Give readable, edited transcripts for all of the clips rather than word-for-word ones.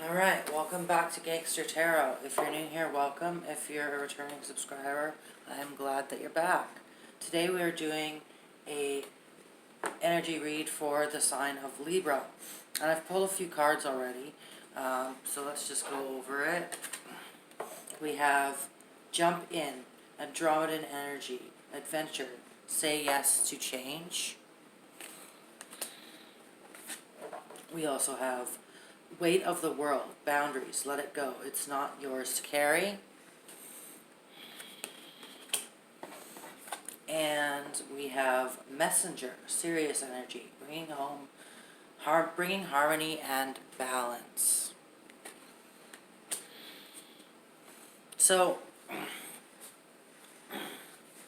Alright, welcome back to Gangster Tarot. If you're new here, welcome. If you're a returning subscriber, I am glad that you're back. Today we are doing a energy read for the sign of Libra. And I've pulled a few cards already, so let's just go over it. We have Jump In, Andromedan Energy, Adventure, Say Yes to Change. We also have Weight of the World, Boundaries, Let It Go, It's Not Yours to Carry. And we have Messenger, Serious Energy, bringing harmony and balance. So,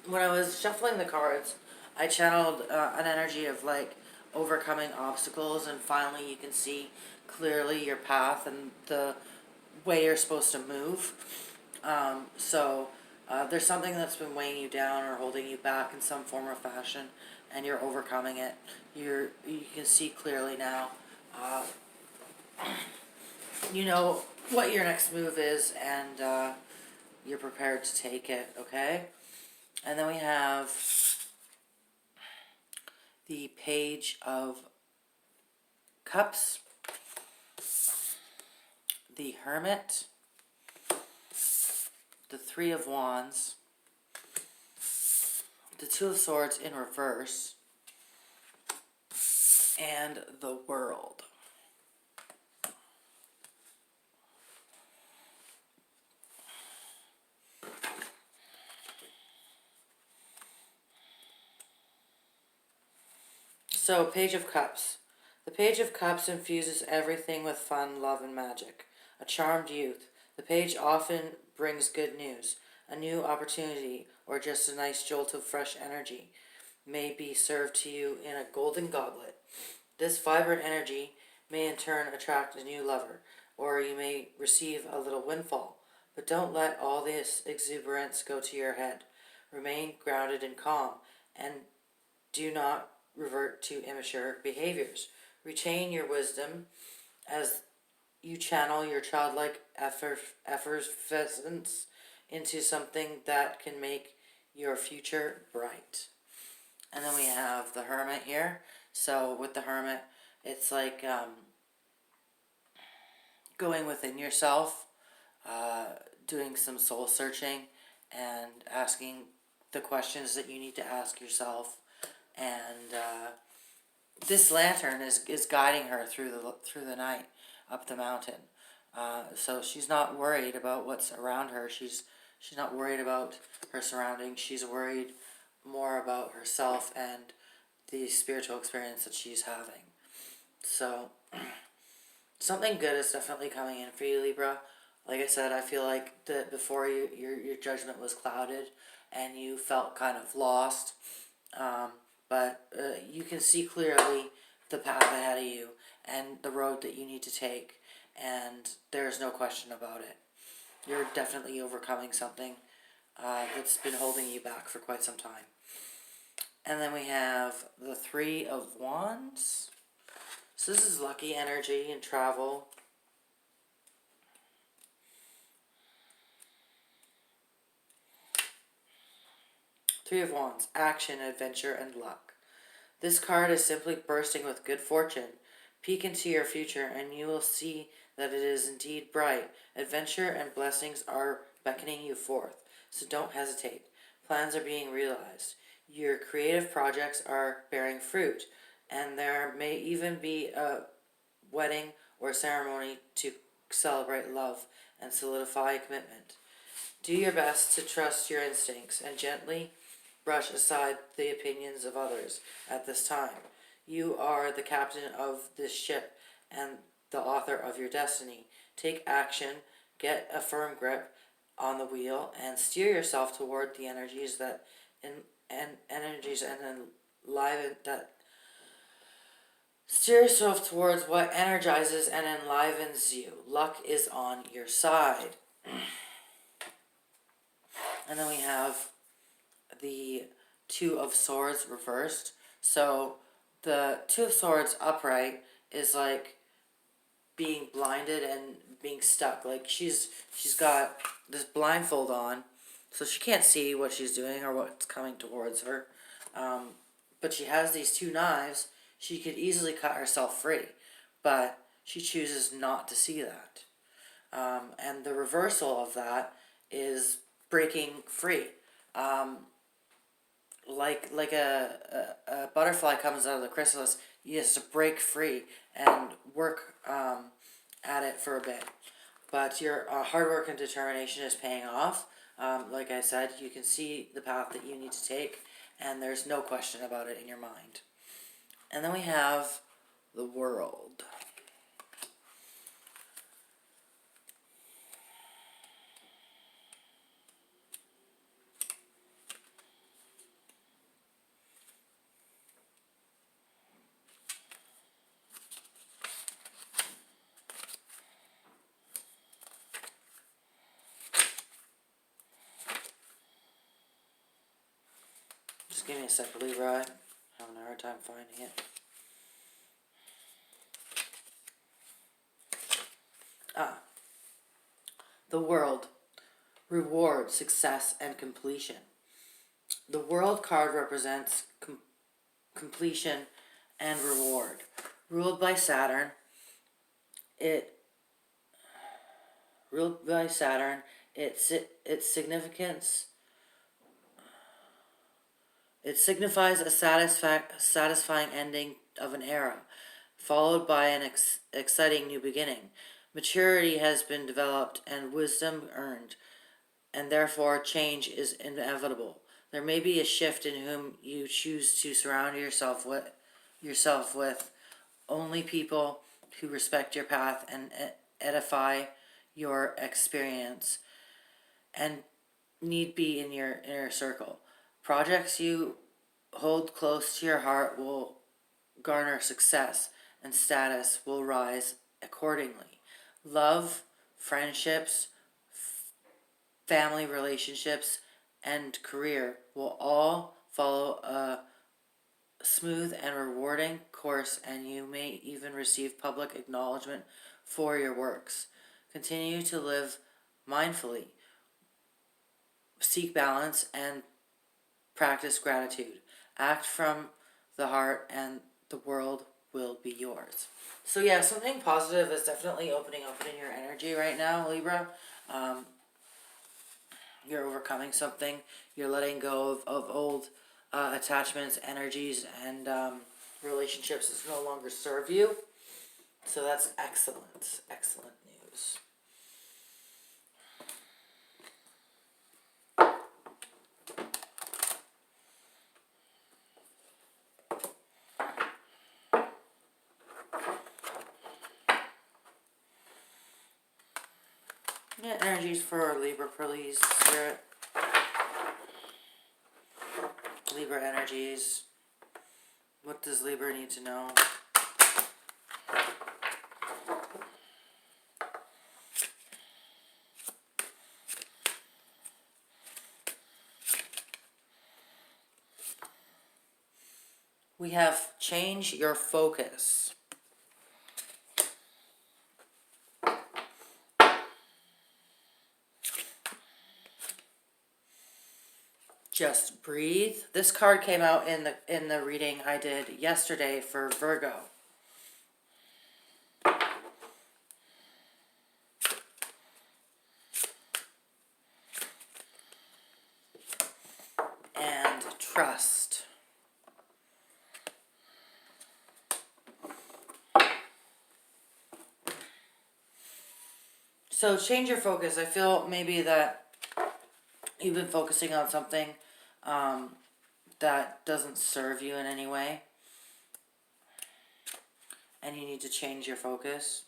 when I was shuffling the cards, I channeled an energy of like overcoming obstacles, and finally you can see clearly your path and the way you're supposed to move. There's something that's been weighing you down or holding you back in some form or fashion, and you're overcoming it. You can see clearly now. You know what your next move is, and you're prepared to take it. Okay, and then we have the Page of Cups, the Hermit, the Three of Wands, the Two of Swords in reverse, and the World. So, Page of Cups. The Page of Cups infuses everything with fun, love, and magic. A charmed youth. The page often brings good news, a new opportunity, or just a nice jolt of fresh energy may be served to you in a golden goblet. This vibrant energy may in turn attract a new lover, or you may receive a little windfall. But don't let all this exuberance go to your head. Remain grounded and calm, and do not revert to immature behaviors. Retain your wisdom as you channel your childlike effervescence into something that can make your future bright. And then we have the Hermit here. So with the Hermit, it's like going within yourself, doing some soul searching, and asking the questions that you need to ask yourself. And this lantern is guiding her through the night up the mountain. So she's not worried about what's around her. She's not worried about her surroundings. She's worried more about herself and the spiritual experience that she's having. So something good is definitely coming in for you, Libra. Like I said, I feel like that before your judgment was clouded and you felt kind of lost. But you can see clearly the path ahead of you and the road that you need to take, and there's no question about it. You're definitely overcoming something that's been holding you back for quite some time. And then we have the Three of Wands. So this is lucky energy and travel. Three of Wands, action, adventure, and luck. This card is simply bursting with good fortune. Peek into your future and you will see that it is indeed bright. Adventure and blessings are beckoning you forth, so don't hesitate. Plans are being realized. Your creative projects are bearing fruit, and there may even be a wedding or ceremony to celebrate love and solidify a commitment. Do your best to trust your instincts and gently brush aside the opinions of others at this time. You are the captain of this ship and the author of your destiny. Take action, get a firm grip on the wheel, and steer yourself toward the energies that steer yourself towards what energizes and enlivens you. Luck is on your side. And then we have the Two of Swords reversed. So the Two of Swords upright is like being blinded and being stuck. Like she's got this blindfold on, so she can't see what she's doing or what's coming towards her. But she has these two knives. She could easily cut herself free, but she chooses not to see that. And the reversal of that is breaking free. Like a butterfly comes out of the chrysalis, you has to break free and work at it for a bit. But your hard work and determination is paying off. Like I said, you can see the path that you need to take, and there's no question about it in your mind. And then we have the world. Just give me a sec, Libra. I'm having a hard time finding it. The world. Reward, success, and completion. The world card represents completion and reward. Ruled by Saturn, its significance. It signifies a satisfying ending of an era, followed by an exciting new beginning. Maturity has been developed and wisdom earned, and therefore change is inevitable. There may be a shift in whom you choose to surround yourself with only people who respect your path and edify your experience and need be in your inner circle. Projects you hold close to your heart will garner success, and status will rise accordingly. Love, friendships, family relationships, and career will all follow a smooth and rewarding course, and you may even receive public acknowledgement for your works. Continue to live mindfully, seek balance, and practice gratitude. Act from the heart, and the world will be yours. So yeah, something positive is definitely opening up in your energy right now, Libra. You're overcoming something. You're letting go of old attachments, energies, and relationships that no longer serve you. So that's excellent. Excellent news. Yeah, energies for Libra, please, Spirit. Libra energies. What does Libra need to know? We have change your focus. Just breathe. This card came out in the reading I did yesterday for Virgo. And trust. So change your focus. I feel maybe that you've been focusing on something that doesn't serve you in any way, and you need to change your focus.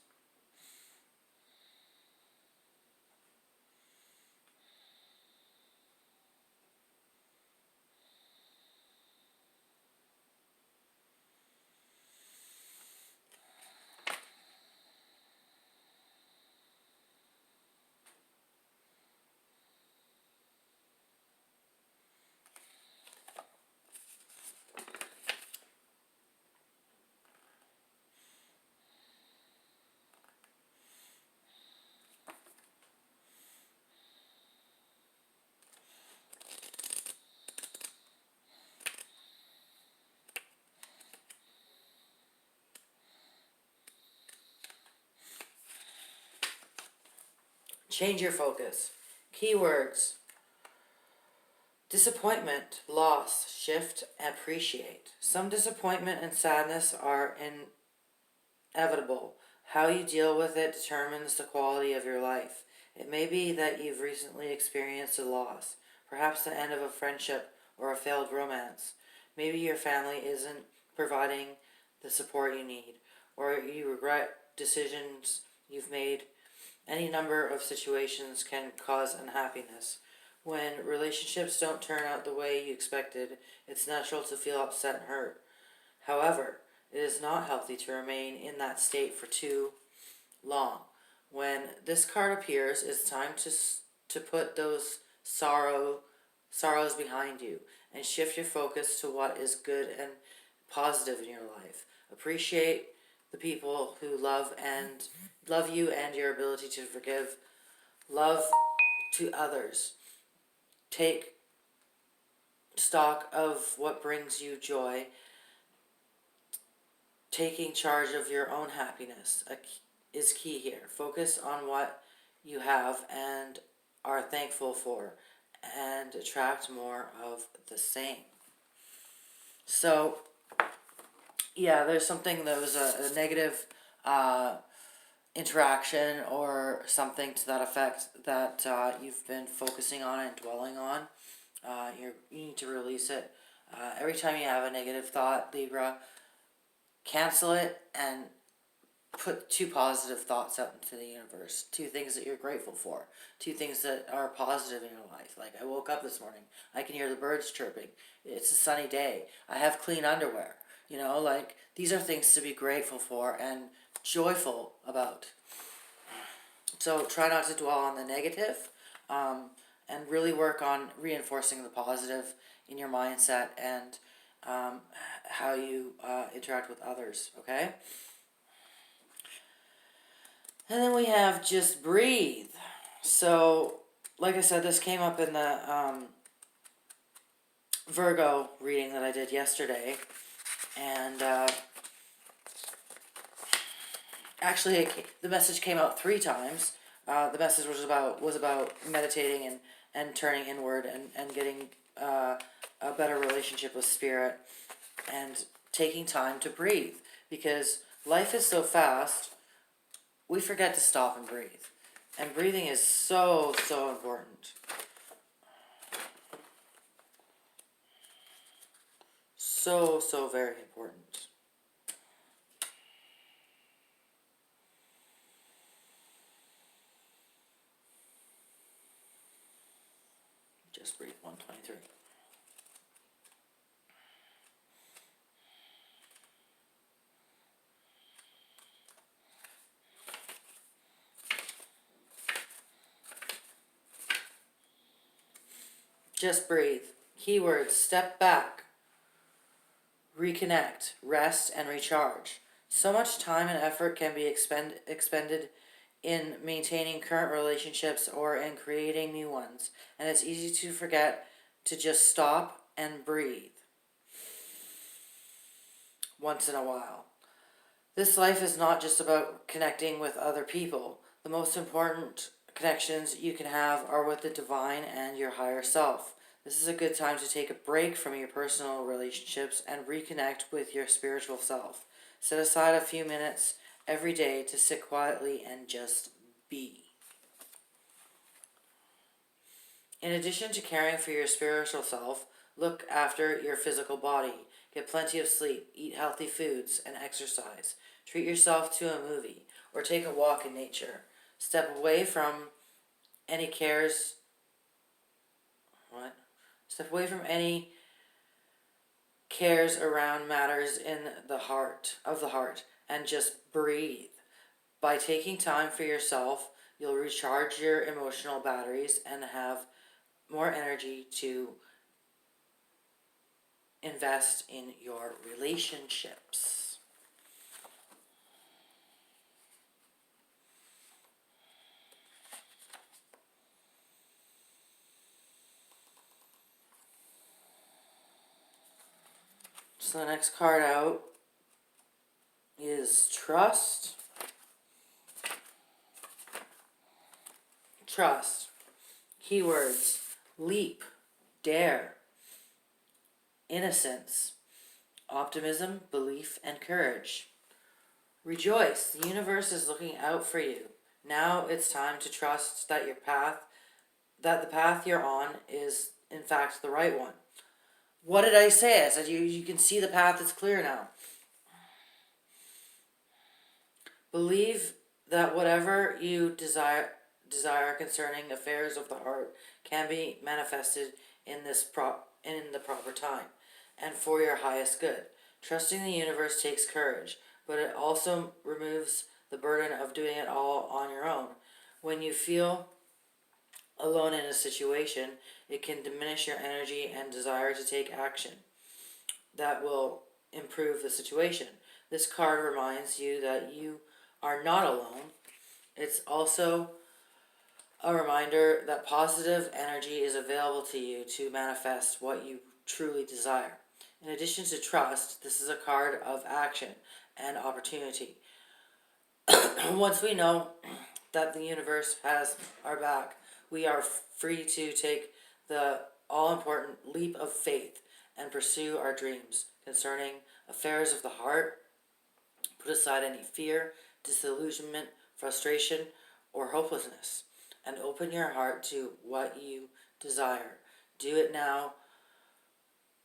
Change your focus. Keywords: disappointment, loss, shift, appreciate. Some disappointment and sadness are inevitable. How you deal with it determines the quality of your life. It may be that you've recently experienced a loss, perhaps the end of a friendship or a failed romance. Maybe your family isn't providing the support you need, or you regret decisions you've made. Any number of situations can cause unhappiness. When relationships don't turn out the way you expected, it's natural to feel upset and hurt. However, it is not healthy to remain in that state for too long. When this card appears, it's time to put those sorrows behind you and shift your focus to what is good and positive in your life. Appreciate the people who love you and your ability to forgive. Love to others. Take stock of what brings you joy. Taking charge of your own happiness is key here. Focus on what you have and are thankful for, and attract more of the same. So, yeah, there's something that was a negative interaction or something to that effect that you've been focusing on and dwelling on. You need to release it. Every time you have a negative thought, Libra, cancel it and put 2 positive thoughts out into the universe. 2 things that you're grateful for. 2 things that are positive in your life. Like, I woke up this morning. I can hear the birds chirping. It's a sunny day. I have clean underwear. Like, these are things to be grateful for and joyful about. So try not to dwell on the negative, and really work on reinforcing the positive in your mindset and how you interact with others, okay? And then we have just breathe. So, like I said, this came up in the Virgo reading that I did yesterday. And actually, the message came out 3 times. The message was about meditating and turning inward and getting a better relationship with spirit and taking time to breathe. Because life is so fast, we forget to stop and breathe. And breathing is so, so important. So, so very important. Just breathe. 123. Just breathe. Keywords: step back, reconnect, rest, and recharge. So much time and effort can be expended in maintaining current relationships or in creating new ones, and it's easy to forget to just stop and breathe once in a while. This life is not just about connecting with other people. The most important connections you can have are with the divine and your higher self. This is a good time to take a break from your personal relationships and reconnect with your spiritual self. Set aside a few minutes every day to sit quietly and just be. In addition to caring for your spiritual self, look after your physical body. Get plenty of sleep, eat healthy foods, and exercise. Treat yourself to a movie or take a walk in nature. Step away from any cares. Step away from any cares around matters in the heart, and just breathe. By taking time for yourself, you'll recharge your emotional batteries and have more energy to invest in your relationships. So the next card out is trust, trust. Keywords: leap, dare, innocence, optimism, belief, and courage. Rejoice, the universe is looking out for you. Now it's time to trust that the path you're on is in fact the right one. What did I say? I said you can see the path is clear now. Believe that whatever you desire concerning affairs of the heart can be manifested in the proper time and for your highest good. Trusting the universe takes courage, but it also removes the burden of doing it all on your own. When you feel alone in a situation, it can diminish your energy and desire to take action that will improve the situation. This card reminds you that you are not alone. It's also a reminder that positive energy is available to you to manifest what you truly desire. In addition to trust, this is a card of action and opportunity. Once we know that the universe has our back, we are free to take the all-important leap of faith and pursue our dreams concerning affairs of the heart. Put aside any fear, disillusionment, frustration, or hopelessness, and open your heart to what you desire. Do it now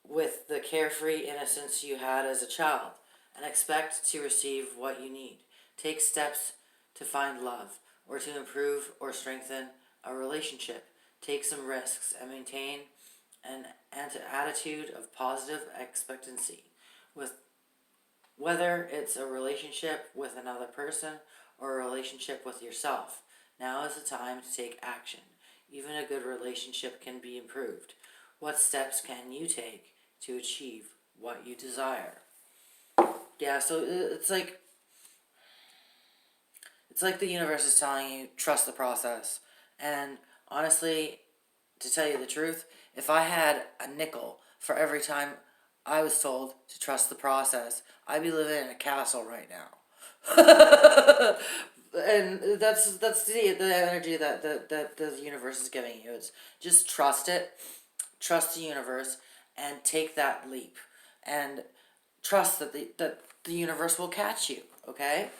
with the carefree innocence you had as a child, and expect to receive what you need. Take steps to find love, or to improve or strengthen a relationship. Take some risks and maintain an attitude of positive expectancy, with whether it's a relationship with another person or a relationship with yourself. Now is the time to take action. Even a good relationship can be improved. What steps can you take to achieve what you desire? Yeah, so it's like the universe is telling you, trust the process. And honestly, to tell you the truth, if I had a nickel for every time I was told to trust the process, I'd be living in a castle right now. And that's the energy that the universe is giving you. It's just trust it, trust the universe, and take that leap, and trust that the universe will catch you. Okay.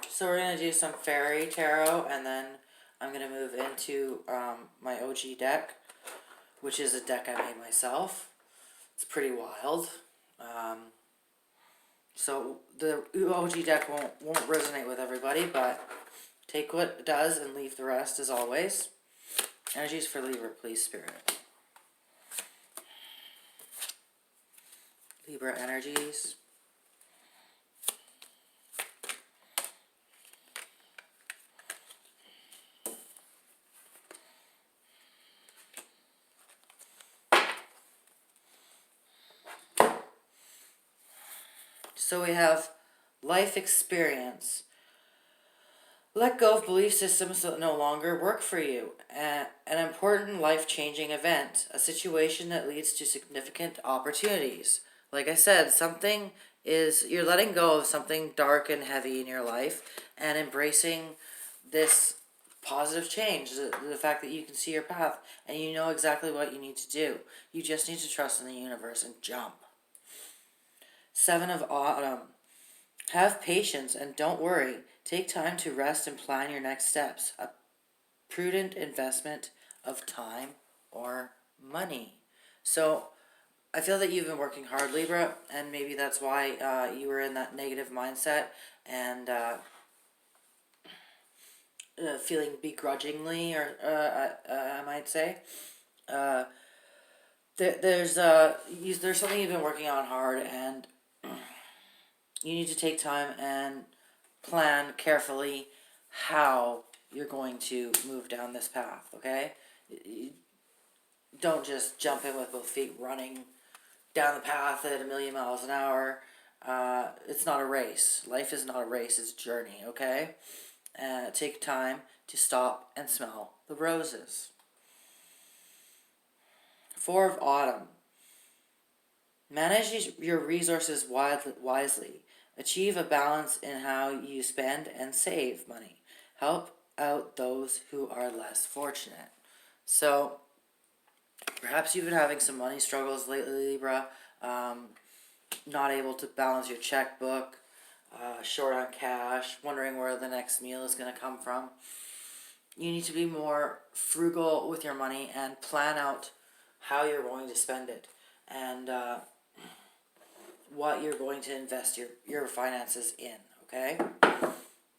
So we're going to do some fairy tarot, and then I'm going to move into my OG deck, which is a deck I made myself. It's pretty wild. So the OG deck won't resonate with everybody, but take what it does and leave the rest as always. Energies for Libra, please, Spirit. Libra energies. So we have life experience. Let go of belief systems that no longer work for you. An important life-changing event. A situation that leads to significant opportunities. Like I said, you're letting go of something dark and heavy in your life and embracing this positive change. The fact that you can see your path and you know exactly what you need to do. You just need to trust in the universe and jump. 7 of Autumn. Have patience and don't worry. Take time to rest and plan your next steps. A prudent investment of time or money. So, I feel that you've been working hard, Libra, and maybe that's why you were in that negative mindset and feeling begrudgingly, or I might say. There's something you've been working on hard, and you need to take time and plan carefully how you're going to move down this path, okay? You don't just jump in with both feet running down the path at 1,000,000 miles an hour. It's not a race. Life is not a race, it's a journey, okay? Take time to stop and smell the roses. 4 of Autumn. Manage your resources wisely. Achieve a balance in how you spend and save money. Help out those who are less fortunate. So, perhaps you've been having some money struggles lately, Libra. Not able to balance your checkbook, short on cash, wondering where the next meal is going to come from. You need to be more frugal with your money and plan out how you're going to spend it, and what you're going to invest your finances in, okay?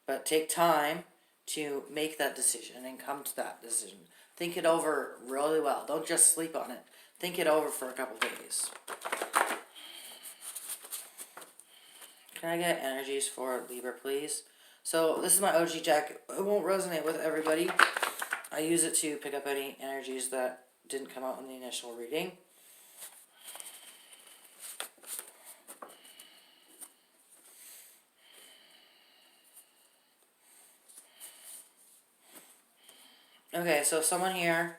But take time to make that decision and come to that decision. Think it over really well. Don't just sleep on it. Think it over for a couple days. Can I get energies for Libra, please? So this is my OG deck. It won't resonate with everybody. I use it to pick up any energies that didn't come out in the initial reading. Okay, so someone here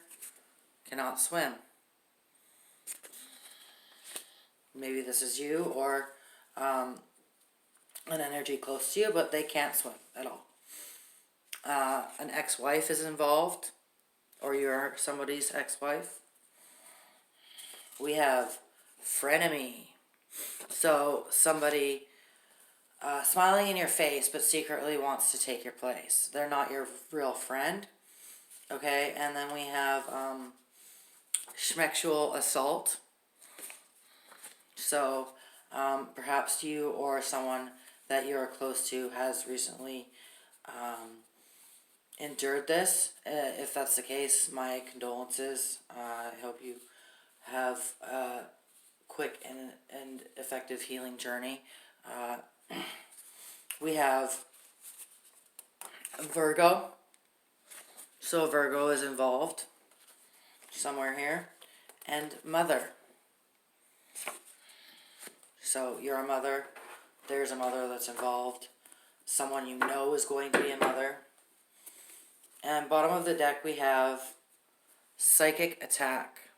cannot swim. Maybe this is you or an energy close to you, but they can't swim at all. An ex-wife is involved, or you're somebody's ex-wife. We have frenemy. So somebody smiling in your face but secretly wants to take your place. They're not your real friend. Okay, and then we have schmexual assault. So perhaps you or someone that you're close to has recently endured this. If that's the case, my condolences. I hope you have a quick and effective healing journey. We have Virgo. So Virgo is involved somewhere here. And mother. So you're a mother. There's a mother that's involved. Someone you know is going to be a mother. And bottom of the deck we have psychic attack.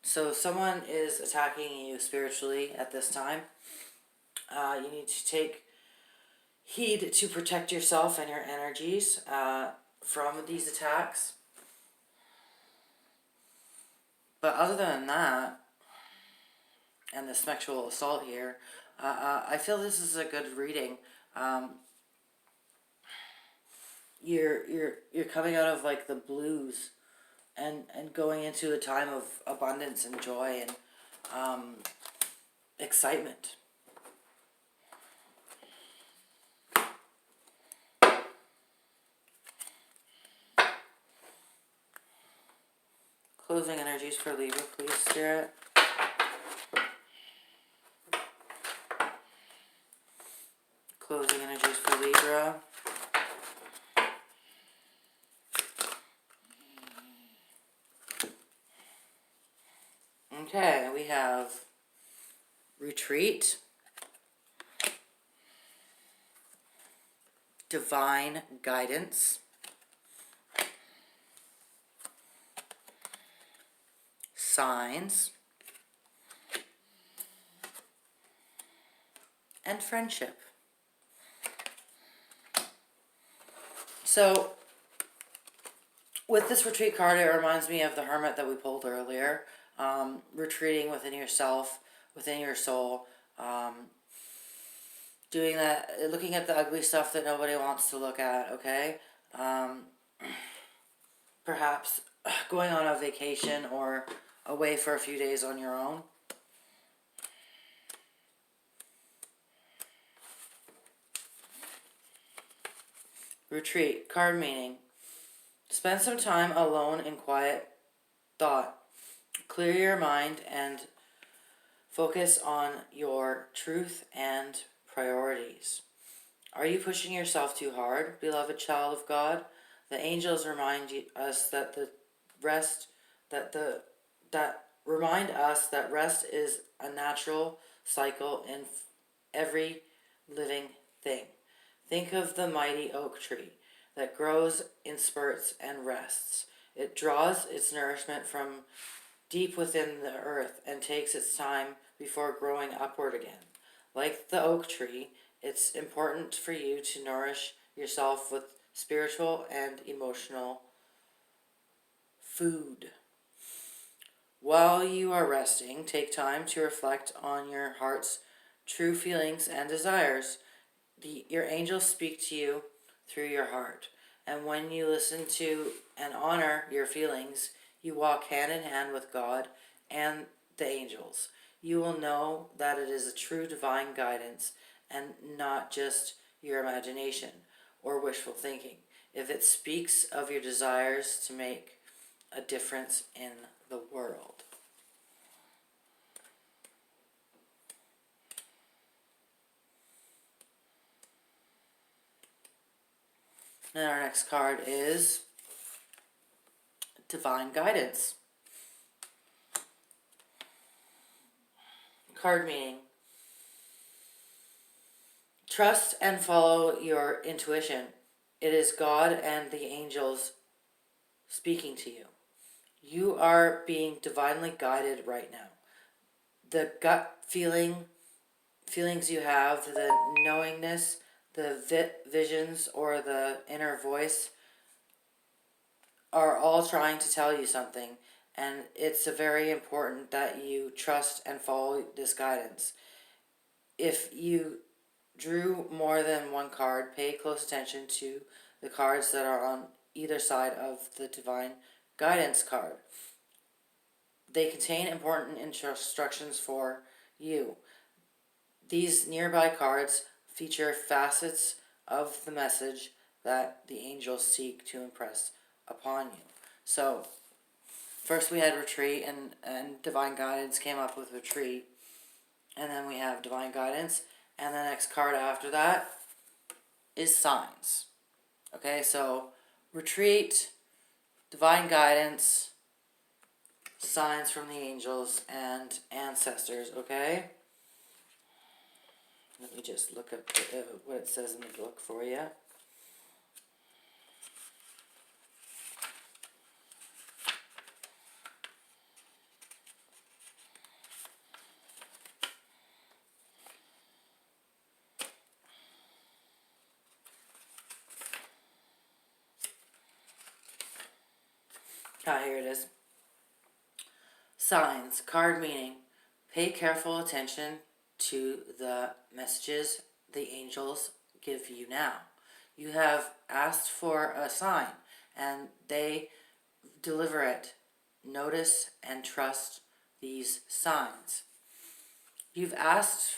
So someone is attacking you spiritually at this time. You need to take heed to protect yourself and your energies from these attacks. But other than that, and the sexual assault here, I feel this is a good reading. You're coming out of like the blues and going into a time of abundance and joy and excitement. Closing energies for Libra, please, Spirit. Closing energies for Libra. Okay, we have retreat, divine guidance, signs, and friendship. So, with this retreat card, it reminds me of the Hermit that we pulled earlier. Retreating within yourself, within your soul. Doing that, looking at the ugly stuff that nobody wants to look at, okay? Perhaps going on a vacation or away for a few days on your own. Retreat, card meaning. Spend some time alone in quiet thought. Clear your mind and focus on your truth and priorities. Are you pushing yourself too hard, beloved child of God? The angels remind us that remind us that rest is a natural cycle in every living thing. Think of the mighty oak tree that grows in spurts and rests. It draws its nourishment from deep within the earth and takes its time before growing upward again. Like the oak tree, it's important for you to nourish yourself with spiritual and emotional food. While you are resting, take time to reflect on your heart's true feelings and desires. Your angels speak to you through your heart. And when you listen to and honor your feelings, you walk hand in hand with God and the angels. You will know that it is a true divine guidance and not just your imagination or wishful thinking. If it speaks of your desires to make a difference in the world. And our next card is Divine Guidance. Card meaning: trust and follow your intuition. It is God and the angels speaking to you. You are being divinely guided right now. The gut feelings you have, the knowingness, the visions, or the inner voice are all trying to tell you something, and it's very important that you trust and follow this guidance. If you drew more than one card, pay close attention to the cards that are on either side of the Divine Guidance card. They contain important instructions for you. These nearby cards feature facets of the message that the angels seek to impress upon you. So, first we had retreat, and Divine Guidance came up with retreat. And then we have Divine Guidance. And the next card after that is signs. Okay, so retreat, Divine Guidance, signs from the angels, and ancestors, okay? Let me just look up what it says in the book for you. Here it is. Signs, card meaning: pay careful attention to the messages the angels give you now. You have asked for a sign, and they deliver it. Notice and trust these signs. You've asked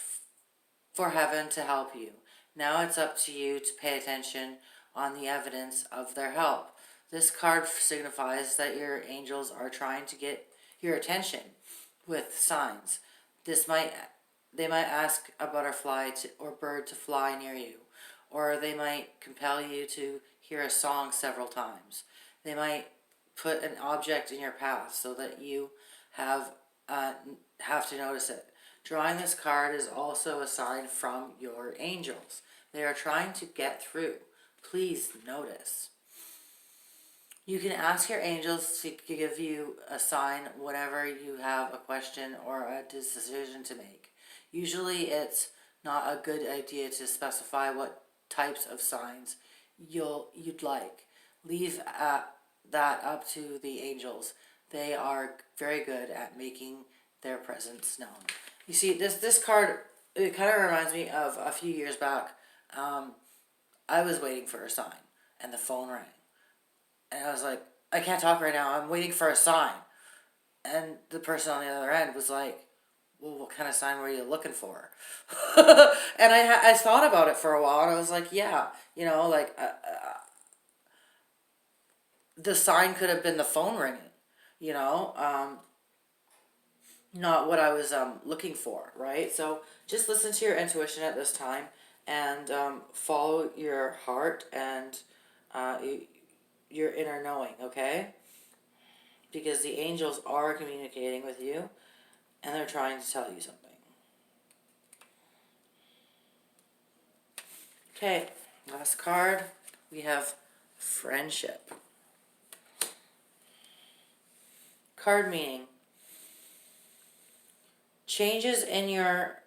for heaven to help you. Now it's up to you to pay attention on the evidence of their help. This card signifies that your angels are trying to get your attention with signs. They might ask a butterfly or bird to fly near you, or they might compel you to hear a song several times. They might put an object in your path so that you have to notice it. Drawing this card is also a sign from your angels. They are trying to get through. Please notice. You can ask your angels to give you a sign whenever you have a question or a decision to make. Usually it's not a good idea to specify what types of signs you'd like. Leave that up to the angels. They are very good at making their presence known. You see, this card, it kind of reminds me of a few years back. I was waiting for a sign, and the phone rang. And I was like, I can't talk right now. I'm waiting for a sign. And the person on the other end was like, well, what kind of sign were you looking for? And I thought about it for a while, and I was like, yeah, the sign could have been the phone ringing, not what I was looking for, right? So just listen to your intuition at this time, and follow your heart and your inner knowing, okay? Because the angels are communicating with you, and they're trying to tell you something. Okay, last card, we have friendship. Card meaning: Changes in your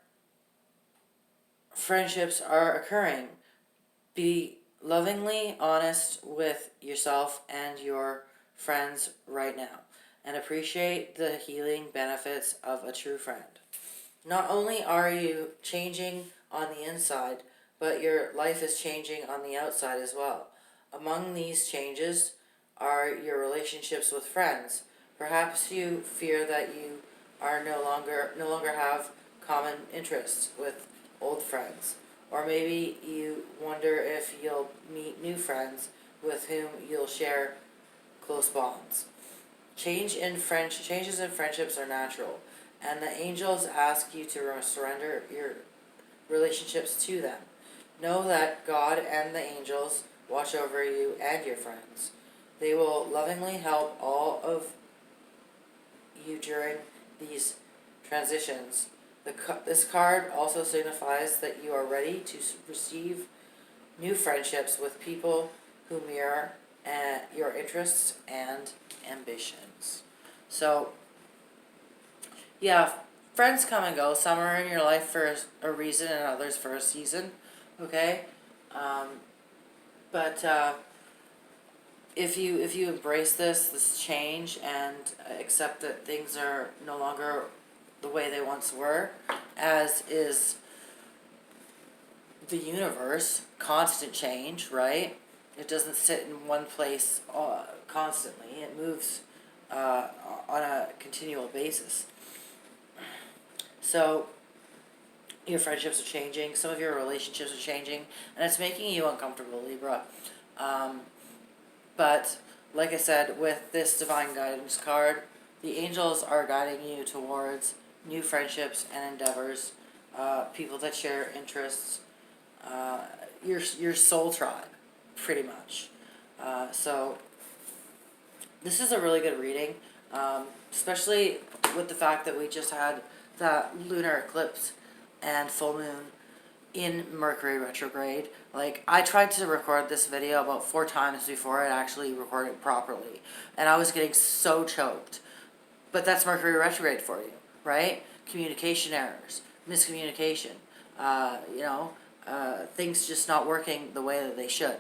friendships are occurring. Be lovingly honest with yourself and your friends right now, and appreciate the healing benefits of a true friend. Not only are you changing on the inside, but your life is changing on the outside as well. Among these changes are your relationships with friends. Perhaps you fear that you are no longer have common interests with old friends. Or maybe you wonder if you'll meet new friends with whom you'll share close bonds. Changes in friendships are natural, and the angels ask you to surrender your relationships to them. Know that God and the angels watch over you and your friends. They will lovingly help all of you during these transitions. This card also signifies that you are ready to receive new friendships with people who mirror your interests and ambitions. So, yeah, friends come and go. Some are in your life for a reason and others for a season. Okay? Um, but if you embrace this change and accept that things are no longer the way they once were, as is the universe, constant change, right? It doesn't sit in one place constantly. It moves on a continual basis. So your friendships are changing. Some of your relationships are changing, and it's making you uncomfortable, Libra. But like I said, with this divine guidance card, the angels are guiding you towards new friendships and endeavors, people that share interests, your soul tribe, pretty much. So this is a really good reading, especially with the fact that we just had that lunar eclipse and full moon in Mercury retrograde. Like, I tried to record this video about 4 times before I actually recorded it properly, and I was getting so choked. But that's Mercury retrograde for you, right? Communication errors, miscommunication, things just not working the way that they should.